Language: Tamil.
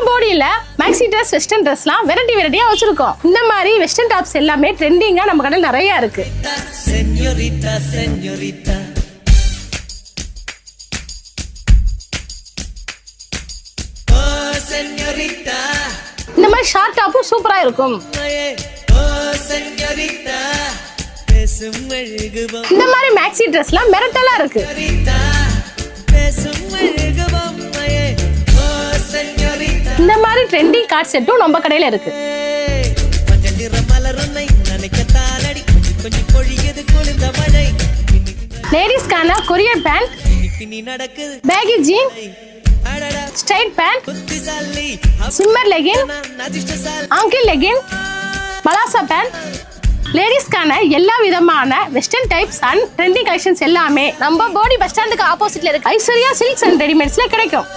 போடியில மேக்ஸி ட்ரெஸ் வெஸ்டர்ன் ட்ரெஸ்லாம் வெரைட்டியா வச்சிருக்கோம். இந்த மாதிரி வெஸ்டர்ன் டாப்ஸ் எல்லாமே ட்ரெண்டிங்கா நம்ம கடையில் நிறைய இருக்கு. இந்த மாதிரி ஷார்ட் டாப்பும் சூப்பரா இருக்கும். இந்த மாதிரி மேக்ஸி ட்ரெஸ்லாம் மிரட்டலா இருக்கு. இந்த மாதிரி ட்ரெண்டிங் கார்ட் செட்டும் நம்ம கடையில இருக்கு. லேடிஸ்க்கான கொரியர் pant, baggy jean, straight pant, swimmer legging, ankle legging, palazzo pant, லேடிஸ்க்கான எல்லா விதமான western types and trending collections எல்லாமே நம்ம போடி பஸ் ஸ்டாண்டுக்கு ஆப்போசிட்ல இருக்கு ஐஸ்வர்யா சில்க்ஸ் அண்ட் ரெடிமேட்ஸ்ல கிடைக்கும்.